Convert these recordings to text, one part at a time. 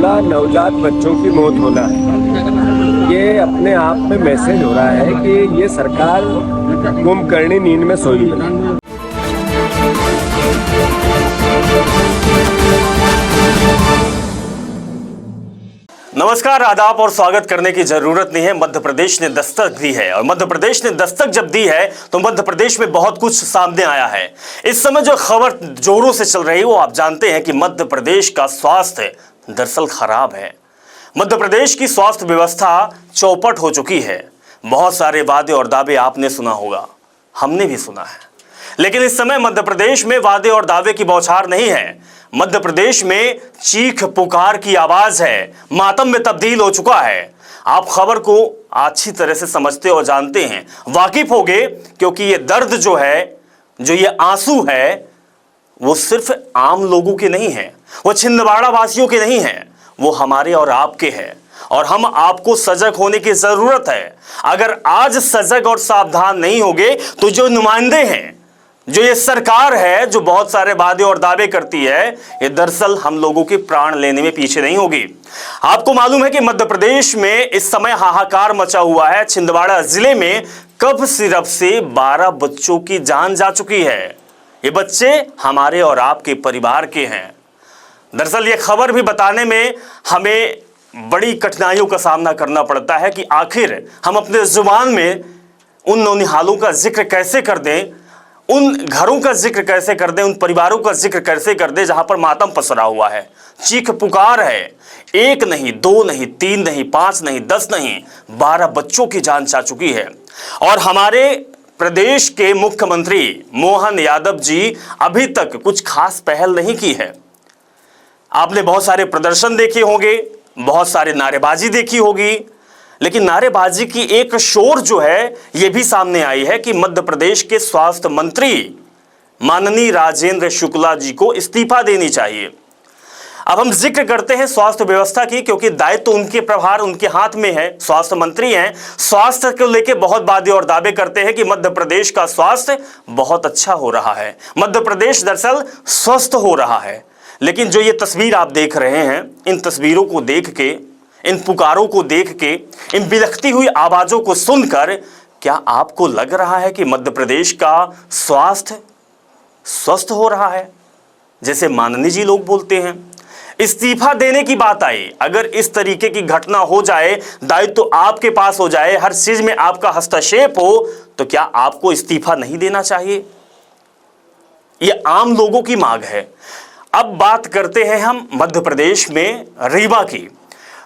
16 नवजात बच्चों की मौत होना है। ये अपने आप में मैसेज हो रहा है कि ये सरकार कुंभकर्णी नींद में सोई है। नमस्कार, आदाब और स्वागत करने की जरूरत नहीं है। मध्य प्रदेश ने दस्तक दी है और मध्य प्रदेश ने दस्तक जब दी है तो मध्य प्रदेश में बहुत कुछ सामने आया है। इस समय जो खबर जोरों से चल रही है वो आप जानते हैं कि मध्य प्रदेश का स्वास्थ्य दरअसल खराब है। मध्य प्रदेश की स्वास्थ्य व्यवस्था चौपट हो चुकी है। बहुत सारे वादे और दावे आपने सुना होगा, हमने भी सुना है, लेकिन इस समय मध्य प्रदेश में वादे और दावे की बौछार नहीं है। मध्य प्रदेश में चीख पुकार की आवाज है, मातम में तब्दील हो चुका है। आप खबर को अच्छी तरह से समझते और जानते हैं, वाकिफ होंगे, क्योंकि ये दर्द जो है, जो ये आंसू है, वो सिर्फ आम लोगों के नहीं है, वो छिंदवाड़ा वासियों के नहीं है, वो हमारे और आपके हैं। और हम आपको सजग होने की जरूरत है। अगर आज सजग और सावधान नहीं होंगे तो जो नुमाइंदे हैं, जो ये सरकार है, जो बहुत सारे वादे और दावे करती है, ये दरअसल हम लोगों के प्राण लेने में पीछे नहीं होगी। आपको मालूम है कि मध्य प्रदेश में इस समय हाहाकार मचा हुआ है। छिंदवाड़ा जिले में कफ सिरप से 12 बच्चों की जान जा चुकी है। ये बच्चे हमारे और आपके परिवार के हैं। दरअसल ये खबर भी बताने में हमें बड़ी कठिनाइयों का सामना करना पड़ता है कि आखिर हम अपने जुबान में उन नौनिहालों का जिक्र कैसे कर दें, उन घरों का जिक्र कैसे कर दें, उन परिवारों का जिक्र कैसे कर दें जहां पर मातम पसरा हुआ है, चीख पुकार है। 1 नहीं, 2 नहीं, 3 नहीं, 5 नहीं, 10 नहीं, 12 बच्चों की जान जा चुकी है। और हमारे प्रदेश के मुख्यमंत्री मोहन यादव जी अभी तक कुछ खास पहल नहीं की है। आपने बहुत सारे प्रदर्शन देखे होंगे, बहुत सारे नारेबाजी देखी होगी, लेकिन नारेबाजी की एक शोर जो है यह भी सामने आई है कि मध्य प्रदेश के स्वास्थ्य मंत्री माननीय राजेंद्र शुक्ला जी को इस्तीफा देनी चाहिए। अब हम जिक्र करते हैं स्वास्थ्य व्यवस्था की, क्योंकि दायित्व तो उनके प्रभार उनके हाथ में है, स्वास्थ्य मंत्री हैं। स्वास्थ्य को लेकर बहुत वादे और दावे करते हैं कि मध्य प्रदेश का स्वास्थ्य बहुत अच्छा हो रहा है, मध्य प्रदेश दरअसल स्वस्थ हो रहा है। लेकिन जो ये तस्वीर आप देख रहे हैं, इन तस्वीरों को देख के, इन पुकारों को देख के, इन बिलखती हुई आवाजों को सुनकर क्या आपको लग रहा है कि मध्य प्रदेश का स्वास्थ्य स्वस्थ हो रहा है, जैसे माननीय जी लोग बोलते हैं? इस्तीफा देने की बात आई, अगर इस तरीके की घटना हो जाए, दायित्व तो आपके पास हो जाए, हर चीज में आपका हस्तक्षेप हो, तो क्या आपको इस्तीफा नहीं देना चाहिए? यह आम लोगों की मांग है। अब बात करते हैं हम मध्य प्रदेश में रीवा की।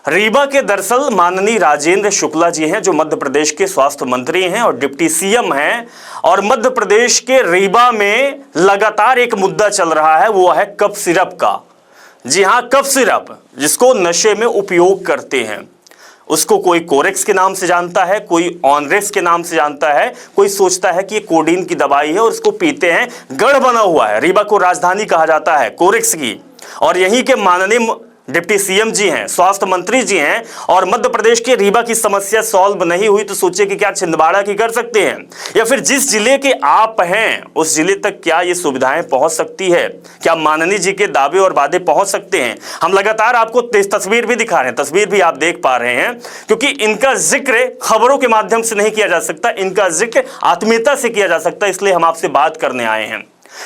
रीवा के दरअसल माननीय राजेंद्र शुक्ला जी हैं, जो मध्य प्रदेश के स्वास्थ्य मंत्री हैं और डिप्टी सीएम हैं। और मध्य प्रदेश के रीवा में लगातार एक मुद्दा चल रहा है, वो है कफ सिरप का। जी हां, कफ सिरप, जिसको नशे में उपयोग करते हैं। उसको कोई कोरेक्स के नाम से जानता है, कोई ऑनरेक्स के नाम से जानता है, कोई सोचता है कि ये कोडीन की दवाई है और उसको पीते हैं। गढ़ बना हुआ है, रीवा को राजधानी कहा जाता है कोरेक्स की। और यहीं के माननीय डिप्टी सीएम जी हैं, स्वास्थ्य मंत्री जी हैं, और मध्य प्रदेश के रीवा की समस्या सॉल्व नहीं हुई तो सोचिए कि क्या छिंदवाड़ा की कर सकते हैं, या फिर जिस जिले के आप हैं उस जिले तक क्या ये सुविधाएं पहुंच सकती है? क्या माननीय जी के दावे और वादे पहुंच सकते हैं? हम लगातार आपको तस्वीर भी दिखा रहे हैं, तस्वीर भी आप देख पा रहे हैं, क्योंकि इनका जिक्र खबरों के माध्यम से नहीं किया जा सकता, इनका जिक्र आत्मीयता से किया जा सकता है। इसलिए हम आपसे बात करने आए हैं।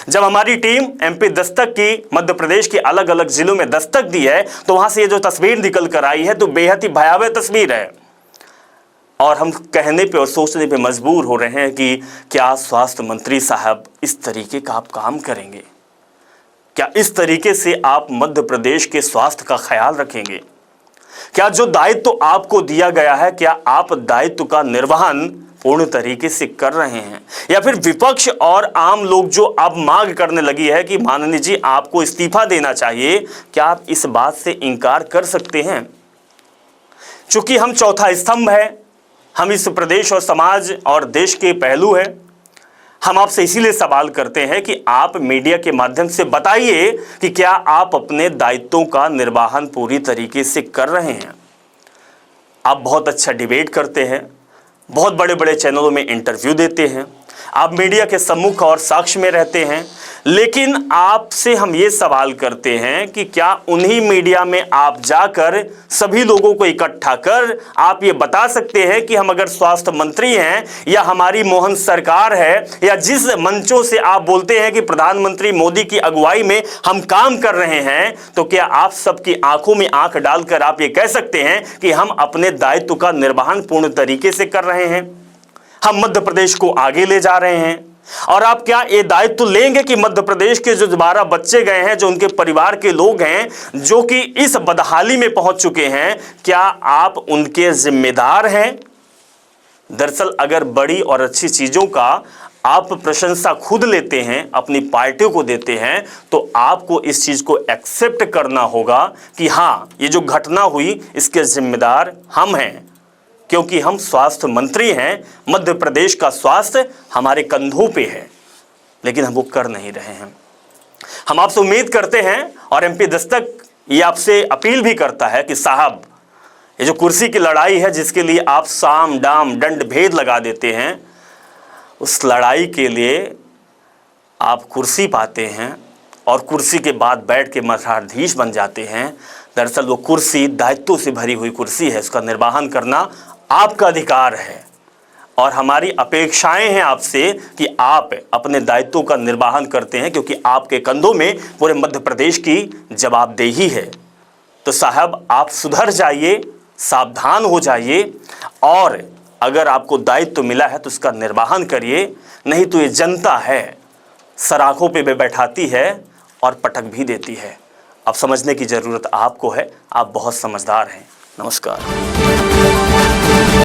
जब हमारी टीम एमपी दस्तक की मध्य प्रदेश के अलग अलग जिलों में दस्तक दी है, तो वहां से ये जो तस्वीर निकल कर आई है, तो बेहद ही भयावह तस्वीर है। और हम कहने पे और सोचने पे मजबूर हो रहे हैं कि क्या स्वास्थ्य मंत्री साहब इस तरीके का आप काम करेंगे? क्या इस तरीके से आप मध्य प्रदेश के स्वास्थ्य का ख्याल रखेंगे? क्या जो दायित्व तो आपको दिया गया है, क्या आप दायित्व का निर्वहन पूर्ण तरीके से कर रहे हैं? या फिर विपक्ष और आम लोग जो अब मांग करने लगी है कि माननीय जी आपको इस्तीफा देना चाहिए, क्या आप इस बात से इनकार कर सकते हैं? चूंकि हम चौथा स्तंभ है, हम इस प्रदेश और समाज और देश के पहलू हैं, हम आपसे इसीलिए सवाल करते हैं कि आप मीडिया के माध्यम से बताइए कि क्या आप अपने दायित्वों का निर्वहन पूरी तरीके से कर रहे हैं। आप बहुत अच्छा डिबेट करते हैं, बहुत बड़े बड़े चैनलों में इंटरव्यू देते हैं, आप मीडिया के सम्मुख और साक्ष्य में रहते हैं, लेकिन आपसे हम ये सवाल करते हैं कि क्या उन्हीं मीडिया में आप जाकर सभी लोगों को इकट्ठा कर आप ये बता सकते हैं कि हम अगर स्वास्थ्य मंत्री हैं या हमारी मोहन सरकार है या जिस मंचों से आप बोलते हैं कि प्रधानमंत्री मोदी की अगुवाई में हम काम कर रहे हैं, तो क्या आप सबकी आंखों में आंख डालकर आप ये कह सकते हैं कि हम अपने दायित्व का निर्वहन पूर्ण तरीके से कर रहे हैं, हम मध्य प्रदेश को आगे ले जा रहे हैं? और आप क्या ये दायित्व लेंगे कि मध्य प्रदेश के जो 12 बच्चे गए हैं, जो उनके परिवार के लोग हैं, जो कि इस बदहाली में पहुंच चुके हैं, क्या आप उनके जिम्मेदार हैं? दरअसल अगर बड़ी और अच्छी चीजों का आप प्रशंसा खुद लेते हैं, अपनी पार्टियों को देते हैं, तो आपको इस चीज को एक्सेप्ट करना होगा कि हाँ, ये जो घटना हुई इसके जिम्मेदार हम हैं, क्योंकि हम स्वास्थ्य मंत्री हैं, मध्य प्रदेश का स्वास्थ्य हमारे कंधों पे है, लेकिन हम वो कर नहीं रहे हैं। हम आपसे उम्मीद करते हैं और एमपी दस्तक ये आपसे अपील भी करता है कि साहब, ये जो कुर्सी की लड़ाई है जिसके लिए आप साम दाम दंड भेद लगा देते हैं, उस लड़ाई के लिए आप कुर्सी पाते हैं और कुर्सी के बाद बैठ के मठाधीश बन जाते हैं। दरअसल वो कुर्सी दायित्वों से भरी हुई कुर्सी है, उसका निर्वहन करना आपका अधिकार है और हमारी अपेक्षाएं हैं आपसे कि आप अपने दायित्वों का निर्वहन करते हैं, क्योंकि आपके कंधों में पूरे मध्य प्रदेश की जवाबदेही है। तो साहब, आप सुधर जाइए, सावधान हो जाइए और अगर आपको दायित्व मिला है तो उसका निर्वहन करिए, नहीं तो ये जनता है सराखों पे बैठाती है और पटक भी देती है। अब समझने की ज़रूरत आपको है, आप बहुत समझदार हैं। नमस्कार।